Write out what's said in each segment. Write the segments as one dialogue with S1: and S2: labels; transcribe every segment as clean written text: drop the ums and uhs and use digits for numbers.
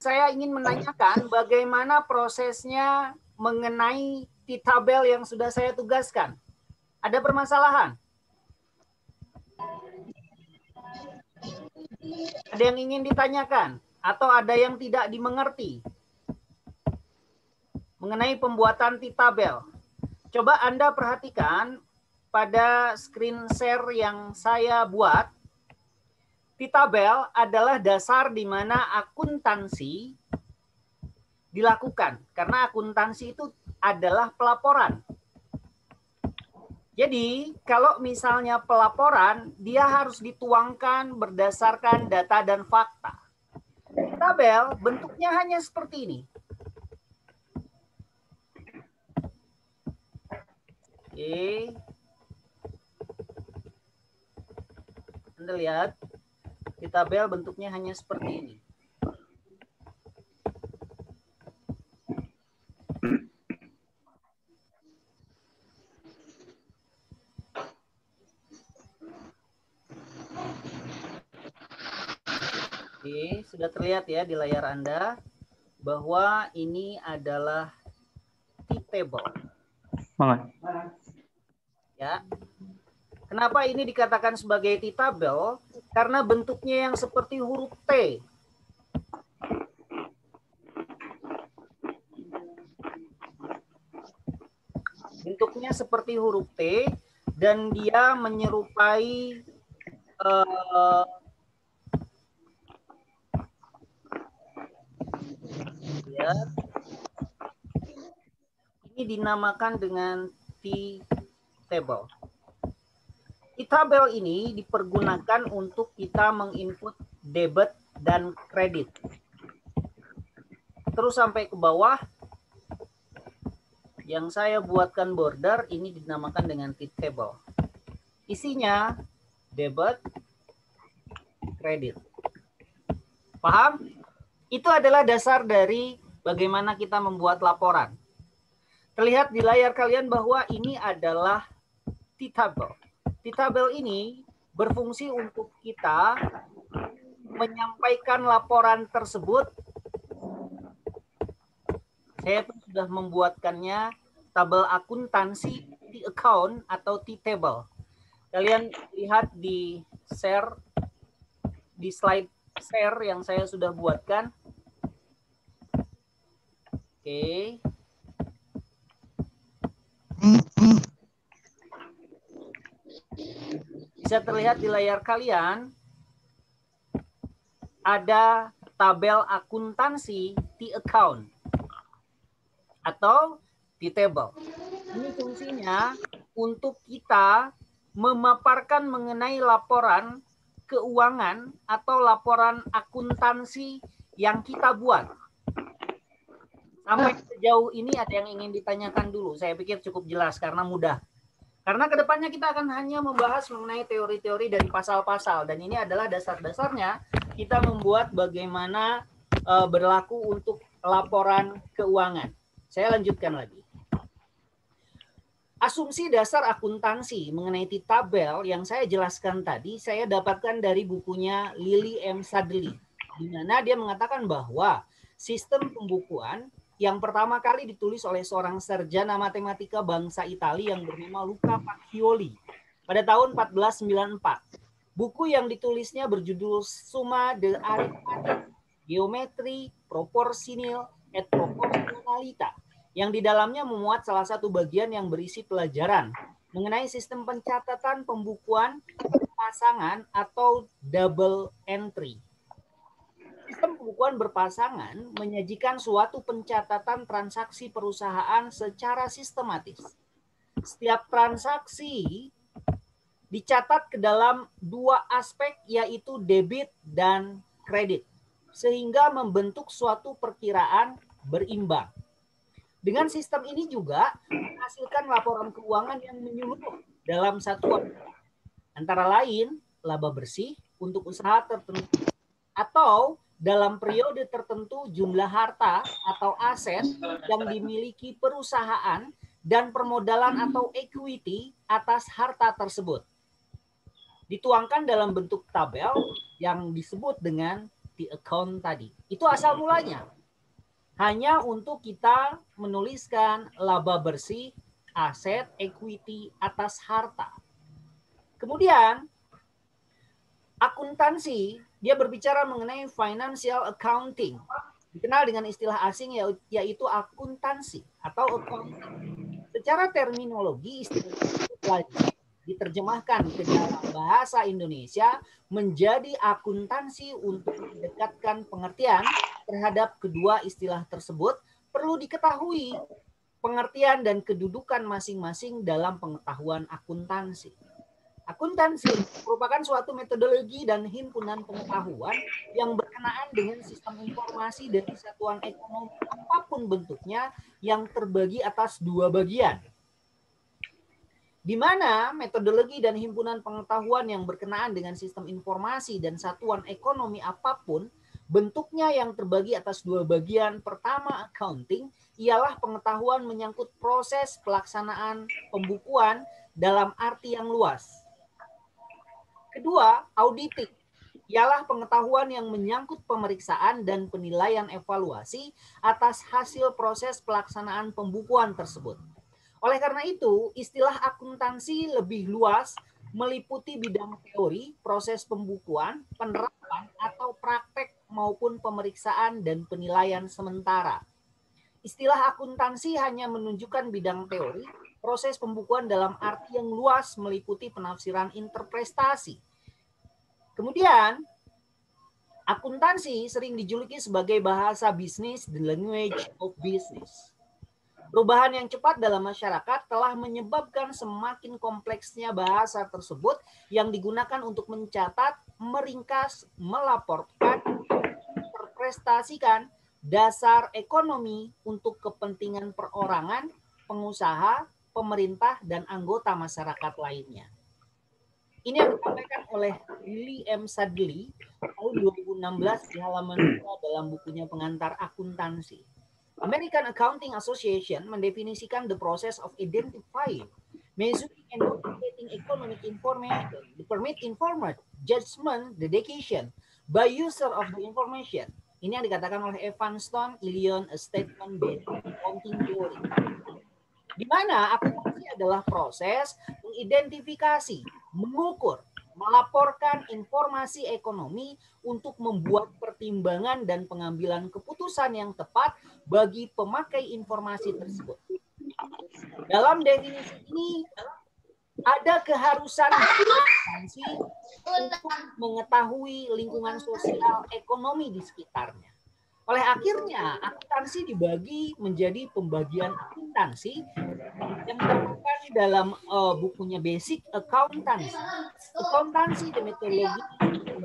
S1: saya ingin menanyakan bagaimana prosesnya mengenai T-tabel yang sudah saya tugaskan. Ada permasalahan? Ada yang ingin ditanyakan? Atau ada yang tidak dimengerti mengenai pembuatan T-tabel? Coba Anda perhatikan pada screen share yang saya buat. T-tabel adalah dasar di mana akuntansi dilakukan. Karena akuntansi itu adalah pelaporan. Jadi, kalau misalnya pelaporan, dia harus dituangkan berdasarkan data dan fakta. Tabel bentuknya hanya seperti ini. Oke. Anda lihat, di tabel bentuknya hanya seperti ini. Oke, sudah terlihat ya di layar Anda bahwa ini adalah T-table. Ya. Kenapa ini dikatakan sebagai T-tabel? Karena bentuknya yang seperti huruf T. Bentuknya seperti huruf T dan dia menyerupai ya, ini dinamakan dengan T-table. T-tabel ini dipergunakan untuk kita menginput debit dan kredit. Terus sampai ke bawah, yang saya buatkan border ini dinamakan dengan T-table. Isinya debit, kredit. Paham? Itu adalah dasar dari bagaimana kita membuat laporan. Terlihat di layar kalian bahwa ini adalah T-tabel. T-tabel ini berfungsi untuk kita menyampaikan laporan tersebut. Saya pun sudah membuatkannya tabel akuntansi T-account atau T-table. Kalian lihat di share, di slide share yang saya sudah buatkan. Oke. Bisa terlihat di layar kalian ada tabel akuntansi T-account atau T-table. Ini fungsinya untuk kita memaparkan mengenai laporan keuangan atau laporan akuntansi yang kita buat. Sampai sejauh ini ada yang ingin ditanyakan dulu? Saya pikir cukup jelas karena mudah. Karena kedepannya kita akan hanya membahas mengenai teori-teori dari pasal-pasal. Dan ini adalah dasar-dasarnya kita membuat bagaimana berlaku untuk laporan keuangan. Saya lanjutkan lagi. Asumsi dasar akuntansi mengenai T-tabel yang saya jelaskan tadi, saya dapatkan dari bukunya Lily M. Sadli. Di mana dia mengatakan bahwa sistem pembukuan yang pertama kali ditulis oleh seorang sarjana matematika bangsa Italia yang bernama Luca Pacioli pada tahun 1494. Buku yang ditulisnya berjudul Summa de Arithmetic, Geometri, Proporsional et Proportionalita, yang di dalamnya memuat salah satu bagian yang berisi pelajaran mengenai sistem pencatatan pembukuan pasangan atau double entry. Sistem pembukuan berpasangan menyajikan suatu pencatatan transaksi perusahaan secara sistematis. Setiap transaksi dicatat ke dalam dua aspek, yaitu debit dan kredit, sehingga membentuk suatu perkiraan berimbang. Dengan sistem ini juga menghasilkan laporan keuangan yang menyeluruh dalam satu antara lain laba bersih untuk usaha tertentu atau dalam periode tertentu jumlah harta atau aset yang dimiliki perusahaan dan permodalan atau equity atas harta tersebut. Dituangkan dalam bentuk tabel yang disebut dengan equity account tadi. Itu asal mulanya. Hanya untuk kita menuliskan laba bersih, aset, equity atas harta. Kemudian akuntansi, dia berbicara mengenai financial accounting. Dikenal dengan istilah asing yaitu akuntansi atau accounting. Secara terminologi istilah itu diterjemahkan ke dalam bahasa Indonesia menjadi akuntansi untuk mendekatkan pengertian terhadap kedua istilah tersebut. Perlu diketahui pengertian dan kedudukan masing-masing dalam pengetahuan akuntansi. Akuntansi merupakan suatu metodologi dan himpunan pengetahuan yang berkenaan dengan sistem informasi dari satuan ekonomi apapun bentuknya yang terbagi atas dua bagian. Di mana metodologi dan himpunan pengetahuan yang berkenaan dengan sistem informasi dan satuan ekonomi apapun bentuknya yang terbagi atas dua bagian. Pertama, accounting, ialah pengetahuan menyangkut proses pelaksanaan pembukuan dalam arti yang luas. Kedua, auditing, ialah pengetahuan yang menyangkut pemeriksaan dan penilaian evaluasi atas hasil proses pelaksanaan pembukuan tersebut. Oleh karena itu, istilah akuntansi lebih luas, meliputi bidang teori, proses pembukuan, penerapan atau praktek maupun pemeriksaan dan penilaian sementara. Istilah akuntansi hanya menunjukkan bidang teori, proses pembukuan dalam arti yang luas meliputi penafsiran interpretasi. Kemudian, akuntansi sering dijuluki sebagai bahasa bisnis, the language of business. Perubahan yang cepat dalam masyarakat telah menyebabkan semakin kompleksnya bahasa tersebut yang digunakan untuk mencatat, meringkas, melaporkan, interpretasikan dasar ekonomi untuk kepentingan perorangan, pengusaha, pemerintah, dan anggota masyarakat lainnya. Ini yang disampaikan oleh Lily M. Sadli tahun 2016 di halaman 2 dalam bukunya Pengantar Akuntansi. American Accounting Association mendefinisikan the process of identifying, measuring, and communicating economic information to permit informed judgment, dedication by user of the information. Ini yang dikatakan oleh Evanston, Ilion, a statement based accounting theory. Di mana akuntansi adalah proses mengidentifikasi, mengukur, melaporkan informasi ekonomi untuk membuat pertimbangan dan pengambilan keputusan yang tepat bagi pemakai informasi tersebut. Dalam definisi ini ada keharusan akuntansi untuk mengetahui lingkungan sosial ekonomi di sekitarnya. Oleh akhirnya, akuntansi dibagi menjadi pembagian akuntansi yang ditemukan dalam bukunya Basic Accountancy. Accountancy, the methodology,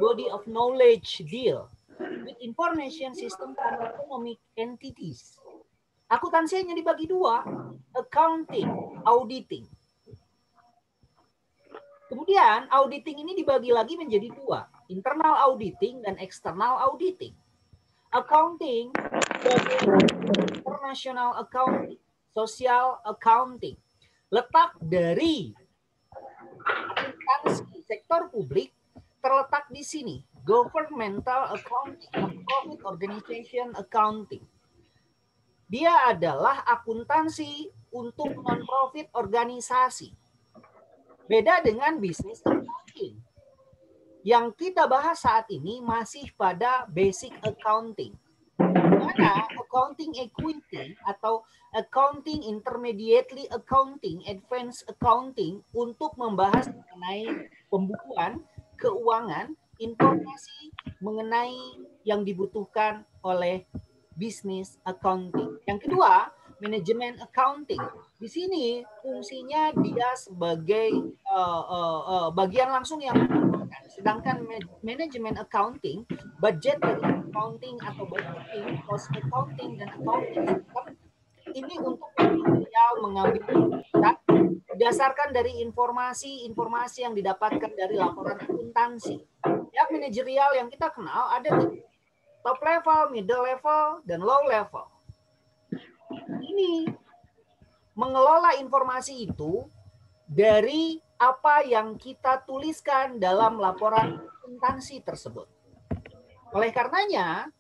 S1: body of knowledge deal with information system from economic entities. Akuntansi hanya dibagi dua, accounting, auditing. Kemudian auditing ini dibagi lagi menjadi dua, internal auditing dan external auditing. Accounting, international accounting, social accounting. Letak dari akuntansi sektor publik terletak di sini, governmental accounting, non-profit organization accounting. Dia adalah akuntansi untuk non-profit organisasi. Beda dengan business accounting. Yang kita bahas saat ini masih pada basic accounting. Mana accounting equity atau accounting intermediately accounting, advanced accounting untuk membahas mengenai pembukuan, keuangan, informasi mengenai yang dibutuhkan oleh business accounting. Yang kedua, manajemen accounting. Di sini fungsinya dia sebagai bagian langsung yang menentukan. Sedangkan manajemen accounting, budget accounting atau budgeting, cost accounting dan accounting system ini untuk manajerial mengambil keputusan berdasarkan dari informasi yang didapatkan dari laporan akuntansi. Ya, manajerial yang kita kenal ada di top level, middle level, dan low level. Ini mengelola informasi itu dari apa yang kita tuliskan dalam laporan akuntansi tersebut. Oleh karenanya,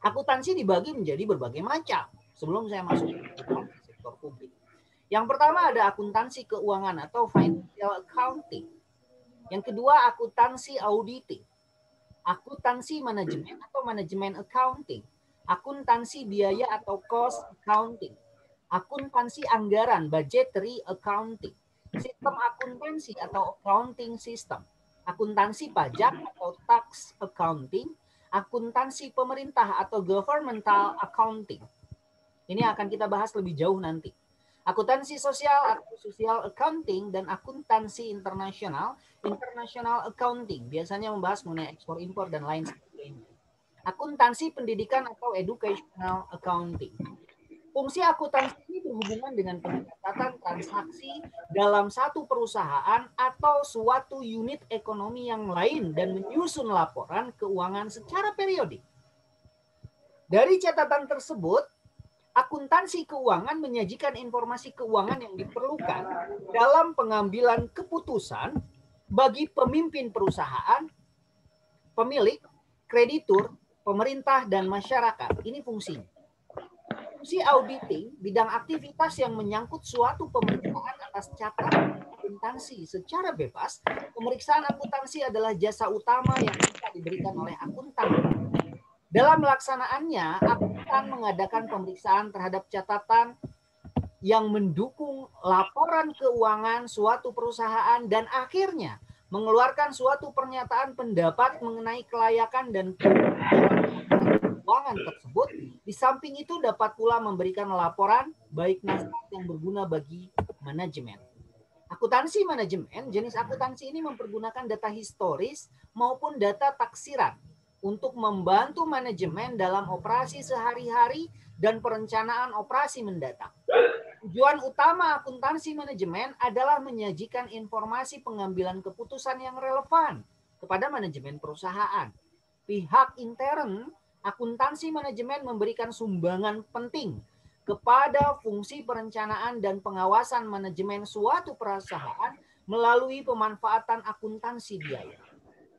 S1: akuntansi dibagi menjadi berbagai macam sebelum saya masuk ke sektor publik. Yang pertama ada akuntansi keuangan atau financial accounting. Yang kedua akuntansi auditing, akuntansi manajemen atau manajemen accounting, akuntansi biaya atau cost accounting, akuntansi anggaran budgetary accounting, sistem akuntansi atau accounting system, akuntansi pajak atau tax accounting, akuntansi pemerintah atau governmental accounting. Ini akan kita bahas lebih jauh nanti. Akuntansi sosial atau social accounting dan akuntansi internasional, international accounting, biasanya membahas mengenai ekspor impor dan lain sebagainya. Akuntansi pendidikan atau educational accounting. Fungsi akuntansi ini berhubungan dengan pencatatan transaksi dalam satu perusahaan atau suatu unit ekonomi yang lain dan menyusun laporan keuangan secara periodik. Dari catatan tersebut, akuntansi keuangan menyajikan informasi keuangan yang diperlukan dalam pengambilan keputusan bagi pemimpin perusahaan, pemilik, kreditur, pemerintah, dan masyarakat. Ini fungsinya. Fungsi auditing, bidang aktivitas yang menyangkut suatu pemeriksaan atas catatan akuntansi secara bebas. Pemeriksaan akuntansi adalah jasa utama yang bisa diberikan oleh akuntan. Dalam melaksanaannya, akuntan mengadakan pemeriksaan terhadap catatan yang mendukung laporan keuangan suatu perusahaan dan akhirnya mengeluarkan suatu pernyataan pendapat mengenai kelayakan dan keuangan tersebut. Di samping itu dapat pula memberikan laporan baik nasihat yang berguna bagi manajemen. Akuntansi manajemen, jenis akuntansi ini mempergunakan data historis maupun data taksiran untuk membantu manajemen dalam operasi sehari-hari dan perencanaan operasi mendatang. Tujuan utama akuntansi manajemen adalah menyajikan informasi pengambilan keputusan yang relevan kepada manajemen perusahaan. Pihak intern, akuntansi manajemen memberikan sumbangan penting kepada fungsi perencanaan dan pengawasan manajemen suatu perusahaan melalui pemanfaatan akuntansi biaya.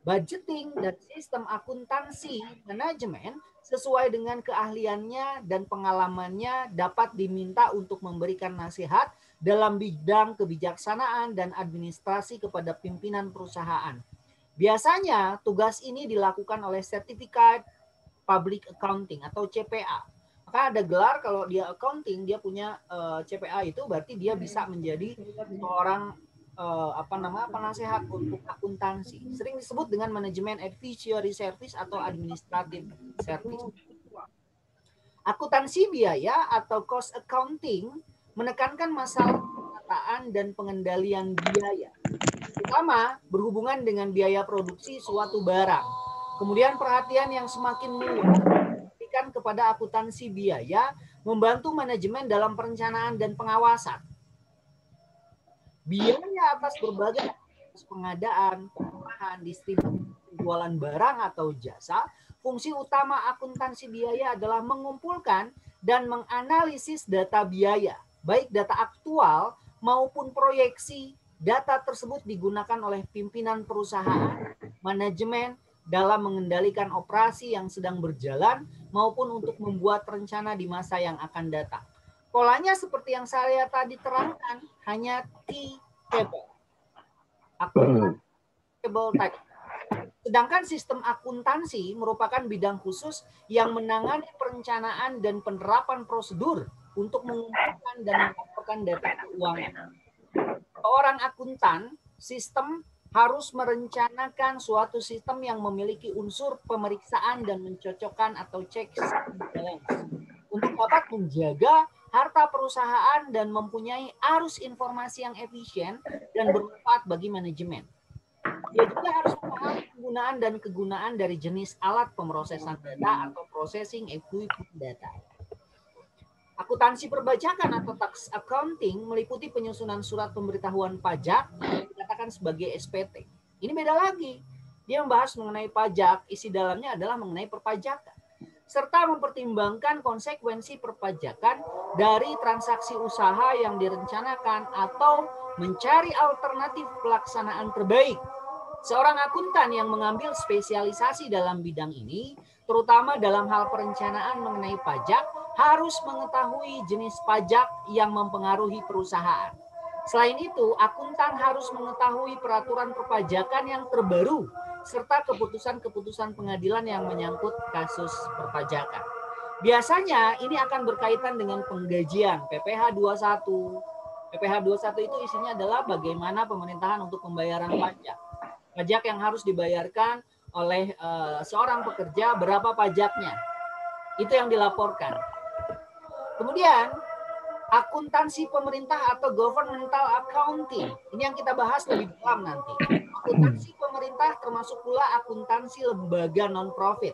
S1: Budgeting dan sistem akuntansi manajemen sesuai dengan keahliannya dan pengalamannya dapat diminta untuk memberikan nasihat dalam bidang kebijaksanaan dan administrasi kepada pimpinan perusahaan. Biasanya tugas ini dilakukan oleh Certificate Public Accounting atau CPA. Maka ada gelar kalau dia accounting, dia punya CPA itu berarti dia bisa menjadi seorang penasehat untuk akuntansi. Sering disebut dengan manajemen advisory service atau administrative service. Akuntansi biaya atau cost accounting menekankan masalah penataan dan pengendalian biaya, terutama berhubungan dengan biaya produksi suatu barang. Kemudian perhatian yang semakin meluas diberikan kepada akuntansi biaya membantu manajemen dalam perencanaan dan pengawasan. Biaya atas berbagai pengadaan, pengolahan, distribusi, penjualan barang atau jasa, fungsi utama akuntansi biaya adalah mengumpulkan dan menganalisis data biaya, baik data aktual maupun proyeksi. Data tersebut digunakan oleh pimpinan perusahaan, manajemen dalam mengendalikan operasi yang sedang berjalan maupun untuk membuat rencana di masa yang akan datang. Polanya seperti yang saya tadi terangkan, hanya T-table. Table type. Sedangkan sistem akuntansi merupakan bidang khusus yang menangani perencanaan dan penerapan prosedur untuk mengumpulkan dan melaporkan data keuangan. Seorang akuntan, sistem harus merencanakan suatu sistem yang memiliki unsur pemeriksaan dan mencocokkan atau checks and balance untuk dapat menjaga harta perusahaan dan mempunyai arus informasi yang efisien dan bermanfaat bagi manajemen. Dia juga harus memahami penggunaan dan kegunaan dari jenis alat pemrosesan data atau processing equipment data. Akuntansi perpajakan atau tax accounting meliputi penyusunan surat pemberitahuan pajak yang dikatakan sebagai SPT. Ini beda lagi. Dia membahas mengenai pajak, isi dalamnya adalah mengenai perpajakan, serta mempertimbangkan konsekuensi perpajakan dari transaksi usaha yang direncanakan atau mencari alternatif pelaksanaan terbaik. Seorang akuntan yang mengambil spesialisasi dalam bidang ini, terutama dalam hal perencanaan mengenai pajak, harus mengetahui jenis pajak yang mempengaruhi perusahaan. Selain itu, akuntan harus mengetahui peraturan perpajakan yang terbaru serta keputusan-keputusan pengadilan yang menyangkut kasus perpajakan. Biasanya ini akan berkaitan dengan penggajian PPh 21. PPh 21 itu isinya adalah bagaimana pemerintahan untuk pembayaran pajak. Pajak yang harus dibayarkan oleh seorang pekerja, berapa pajaknya. Itu yang dilaporkan. Kemudian akuntansi pemerintah atau governmental accounting. Ini yang kita bahas lebih dalam nanti. Akuntansi pemerintah termasuk pula akuntansi lembaga non-profit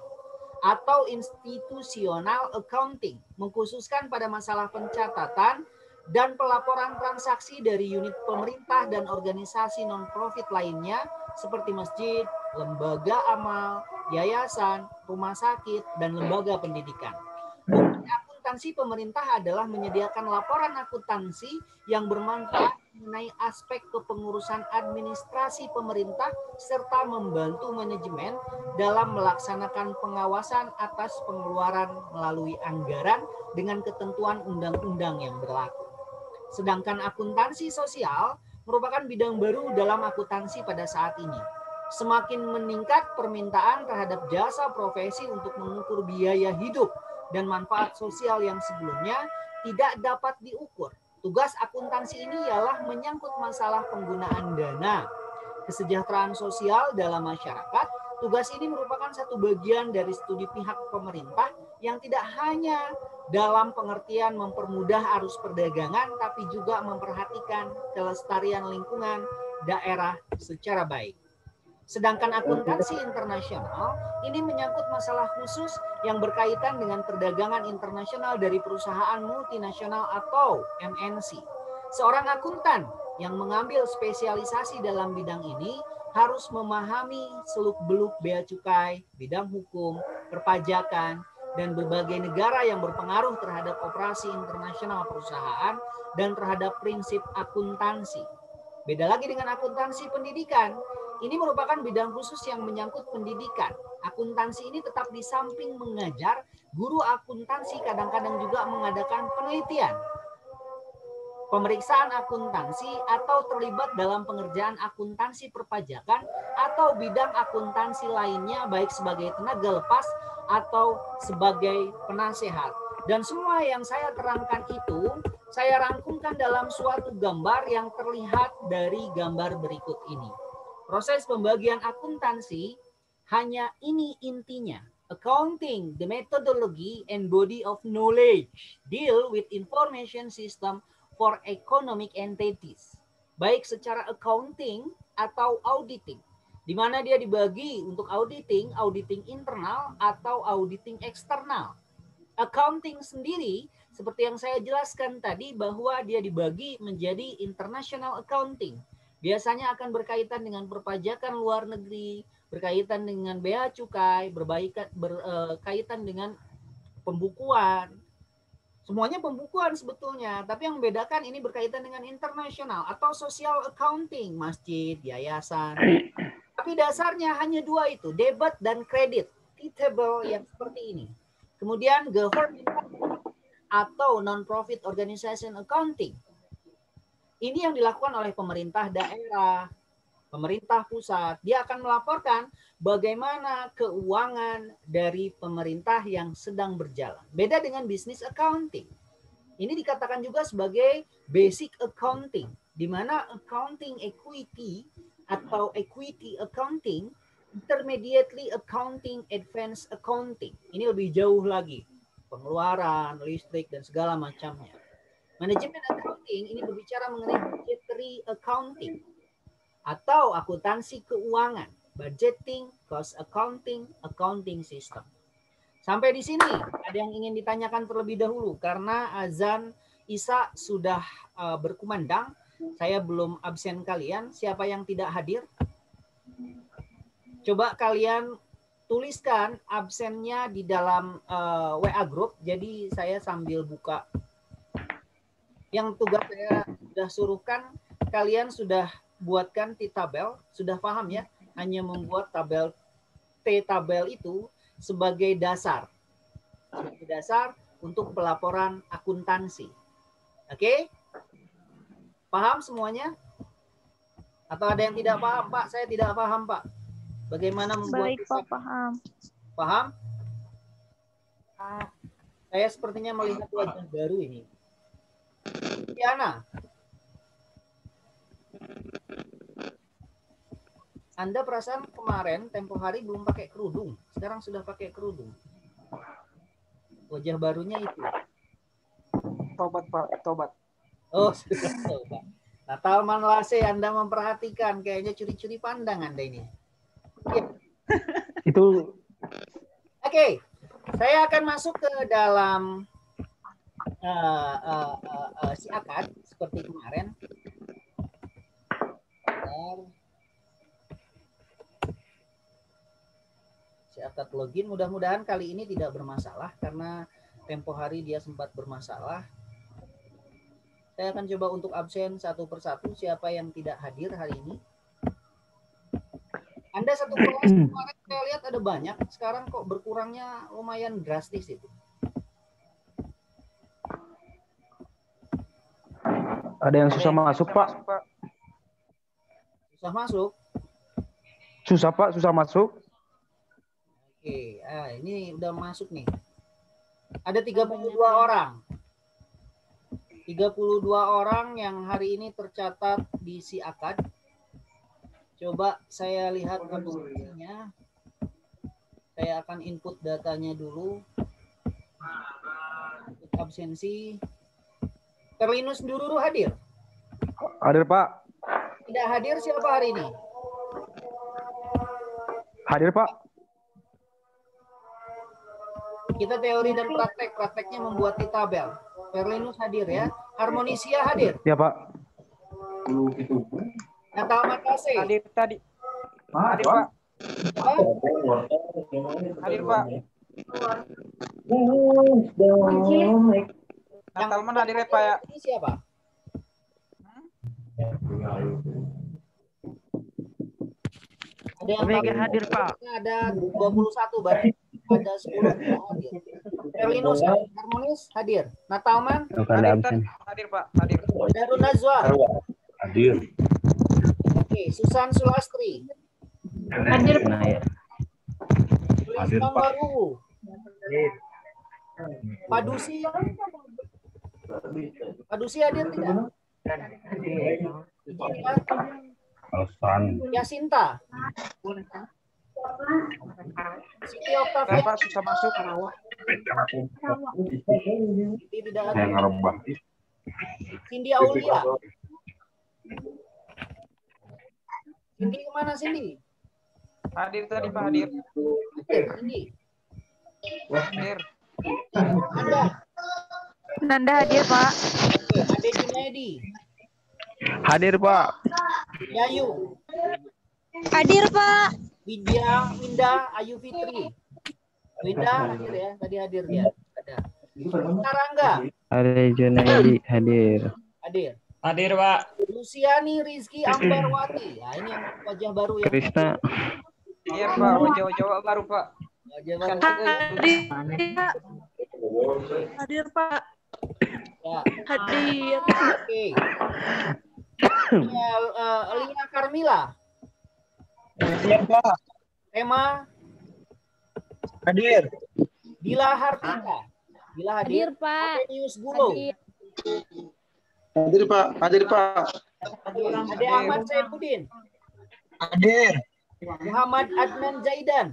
S1: atau institutional accounting, mengkhususkan pada masalah pencatatan dan pelaporan transaksi dari unit pemerintah dan organisasi non-profit lainnya seperti masjid, lembaga amal, yayasan, rumah sakit, dan lembaga pendidikan. Akuntansi pemerintah adalah menyediakan laporan akuntansi yang bermanfaat mengenai aspek kepengurusan administrasi pemerintah serta membantu manajemen dalam melaksanakan pengawasan atas pengeluaran melalui anggaran dengan ketentuan undang-undang yang berlaku. Sedangkan akuntansi sosial merupakan bidang baru dalam akuntansi pada saat ini. Semakin meningkat permintaan terhadap jasa profesi untuk mengukur biaya hidup dan manfaat sosial yang sebelumnya tidak dapat diukur. Tugas akuntansi ini ialah menyangkut masalah penggunaan dana, kesejahteraan sosial dalam masyarakat. Tugas ini merupakan satu bagian dari studi pihak pemerintah yang tidak hanya dalam pengertian mempermudah arus perdagangan, tapi juga memperhatikan kelestarian lingkungan daerah secara baik. Sedangkan akuntansi internasional ini menyangkut masalah khusus yang berkaitan dengan perdagangan internasional dari perusahaan multinasional atau MNC. Seorang akuntan yang mengambil spesialisasi dalam bidang ini harus memahami seluk-beluk bea cukai, bidang hukum, perpajakan, dan berbagai negara yang berpengaruh terhadap operasi internasional perusahaan dan terhadap prinsip akuntansi. Beda lagi dengan akuntansi pendidikan. Ini merupakan bidang khusus yang menyangkut pendidikan. Akuntansi ini tetap di samping mengajar, guru akuntansi kadang-kadang juga mengadakan penelitian, pemeriksaan akuntansi, atau terlibat dalam pengerjaan akuntansi perpajakan atau bidang akuntansi lainnya, baik sebagai tenaga lepas atau sebagai penasehat. Dan semua yang saya terangkan itu saya rangkumkan dalam suatu gambar yang terlihat dari gambar berikut ini. Proses pembagian akuntansi hanya ini intinya. Accounting, the methodology and body of knowledge deal with information system for economic entities. Baik secara accounting atau auditing, di mana dia dibagi untuk auditing, auditing internal atau auditing eksternal. Accounting sendiri, seperti yang saya jelaskan tadi, bahwa dia dibagi menjadi international accounting. Biasanya akan berkaitan dengan perpajakan luar negeri, berkaitan dengan bea cukai, berkaitan dengan pembukuan. Semuanya pembukuan sebetulnya, tapi yang membedakan ini berkaitan dengan internasional atau social accounting, masjid, yayasan. Tapi dasarnya hanya dua itu, debit dan kredit, table yang seperti ini. Kemudian government atau non-profit organization accounting. Ini yang dilakukan oleh pemerintah daerah, pemerintah pusat. Dia akan melaporkan bagaimana keuangan dari pemerintah yang sedang berjalan. Beda dengan business accounting. Ini dikatakan juga sebagai basic accounting, di mana accounting equity atau equity accounting, intermediately accounting, advanced accounting. Ini lebih jauh lagi. Pengeluaran, listrik, dan segala macamnya. Manajemen accounting ini berbicara mengenai budgetary accounting atau akuntansi keuangan, budgeting, cost accounting, accounting system. Sampai di sini ada yang ingin ditanyakan terlebih dahulu karena azan Isya sudah berkumandang. Saya belum absen kalian. Siapa yang tidak hadir? Coba kalian tuliskan absennya di dalam WA group. Jadi saya sambil buka. Yang tugas saya sudah suruhkan, kalian sudah buatkan tabel, sudah paham ya? hanya membuat tabel T-tabel itu sebagai dasar. Sebagai dasar untuk pelaporan akuntansi. Oke? Paham semuanya? Atau ada yang tidak paham, Pak? Saya tidak paham, Pak. Bagaimana membuat...
S2: Baik, Pak, paham.
S1: Paham? Saya sepertinya melihat wajah baru ini. Tiana. Anda perasaan kemarin, tempo hari belum pakai kerudung. Sekarang sudah pakai kerudung. Wajah barunya itu.
S3: Tobat, Pak. Tobat.
S1: Oh, sudah tobat. Natal Manlase, Anda memperhatikan. Kayaknya curi-curi pandang Anda ini. Ya.
S4: Itu.
S1: Oke. Saya akan masuk ke dalam si akad seperti kemarin. Si akad login, mudah-mudahan kali ini tidak bermasalah karena tempo hari dia sempat bermasalah. Saya akan coba untuk absen satu persatu siapa yang tidak hadir hari ini. Anda satu kelas kemarin saya lihat ada banyak, sekarang kok berkurangnya lumayan drastis itu.
S4: Ada yang susah masuk, Pak.
S1: Susah masuk?
S4: Susah, Pak. Susah masuk.
S1: Oke, ini udah masuk nih. Ada 32 orang. 32 orang yang hari ini tercatat di si akad. Coba saya lihat absensinya. Saya akan input datanya dulu. Absensi. Terlinus Dururu hadir?
S4: Hadir, Pak.
S1: Tidak hadir siapa hari ini?
S4: Hadir, Pak.
S1: Kita teori dan praktek. Prakteknya membuat di tabel. Perlinus hadir ya. Harmonisia hadir?
S4: Ya, Pak.
S1: Natal Matase?
S3: Hadir tadi. Hadir, Pak. Hadir, Pak. Natalman hadir ya, Pak ya.
S1: Ini siapa? Ada yang
S5: Omega hadir, Pak.
S1: Ada 21 berarti ada 10 yang hadir. Erlinus Harmonis hadir. Natalman
S3: Hadir, Pak. Hadir.
S1: Darun Nazwa
S6: Hadir.
S1: Oke, Susan Sulastri
S2: Hadir, Pak.
S6: Hadir,
S1: Tulisman
S6: Pak.
S1: Waruwu Padusi hadir tidak?
S6: Alasan.
S1: Yasinta Siti Oktavia
S3: Pak susah masuk.
S1: Siti tidak
S6: Saya
S1: hadir.
S6: ngerubah.
S1: Cindy Aulia. Cindy kemana Cindy?
S3: Hadir tadi, Pak. Hadir.
S1: Cindy.
S3: Hadir.
S1: Anda.
S2: Nanda hadir, Pak.
S1: Oke, Ade Junaidi.
S4: Hadir, Pak.
S1: Yayu.
S2: Hadir, Pak.
S1: Widya, Winda, Ayu Fitri. Winda hadir ya, tadi hadir dia. Ada. Sarangga
S5: Ada Junaidi hadir.
S1: hadir.
S7: Hadir, Pak.
S1: Luciani Rizky Ambarwati. Nah, ini yang wajah baru ya.
S5: Krisna
S3: Iya, Pak. Wajah baru, Pak.
S1: Wajah baru.
S2: Hadir, Pak.
S1: Ya.
S2: Hadir.
S1: Oke. Lia Carmila.
S4: Hadir, Pak.
S1: Emma
S4: Hadir.
S1: Bila Hartika. Bila hadir.
S2: Pak.
S1: News Gulo.
S4: Hadir, Pak. Hadir, Pak.
S1: Ade Ahmad Saifuddin.
S4: Hadir.
S1: Muhammad Adnan Zaidan.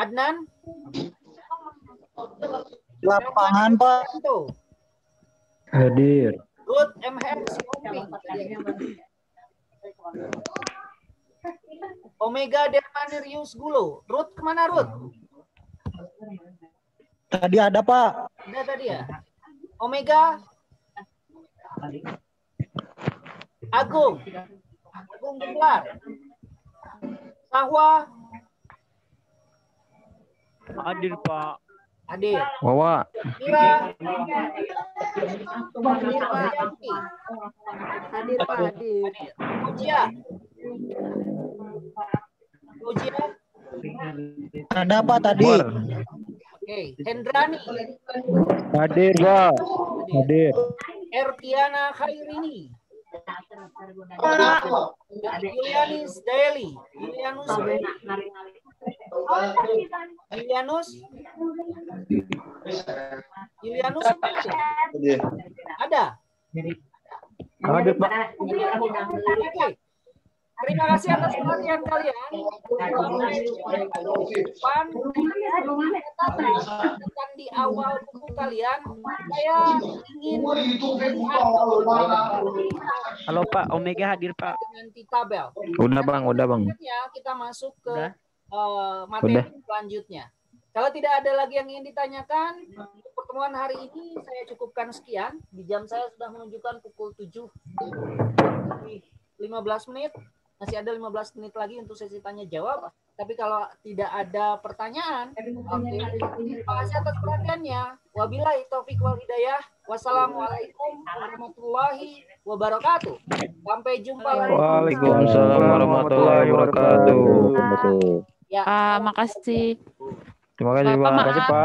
S1: Adnan.
S4: Lapangan, Pak.
S1: Santo.
S5: hadir.
S1: Ruth MH Siomping. Omega Dermanirius Gulo. Ruth kemana Ruth?
S4: Tadi ada, Pak.
S1: Ada tadi ya. Omega. Agung. Agung Gelar. Sahwa.
S5: Hadir, Pak.
S1: Hadir.
S5: Wawa.
S1: Mira.
S2: Hadir, Pak. Hadir, Pak. Hadir.
S1: Fauzia. Fauzia.
S4: Ada Pak tadi.
S1: Oke, Hendrani.
S5: Hadir, Pak. Hadir.
S1: Ertiana Khairini. Julianis Daily. Julianus ada.
S5: Hadir, Pak.
S1: Oke. Terima kasih atas perhatian kalian. Bukan di awal buku kalian, saya ingin
S5: Halo, Pak. Omega hadir, Pak.
S1: dengan tabel.
S5: Udah, Bang. Udah, Bang.
S1: Kita masuk ke materi selanjutnya. Kalau tidak ada lagi yang ingin ditanyakan, untuk pertemuan hari ini saya cukupkan sekian. Di jam saya sudah menunjukkan pukul 7 15 menit. Masih ada 15 menit lagi untuk sesi tanya jawab. Tapi kalau tidak ada pertanyaan, oke. Terima kasih atas perhatiannya. Wabillahi taufik wal hidayah. Wassalamualaikum warahmatullahi wabarakatuh. Sampai jumpa lagi.
S5: Waalaikumsalam warahmatullahi wabarakatuh.
S1: Ya.
S2: Makasih.
S5: Terima kasih, Pak.
S2: Bapak,
S5: Terima kasih, Pak.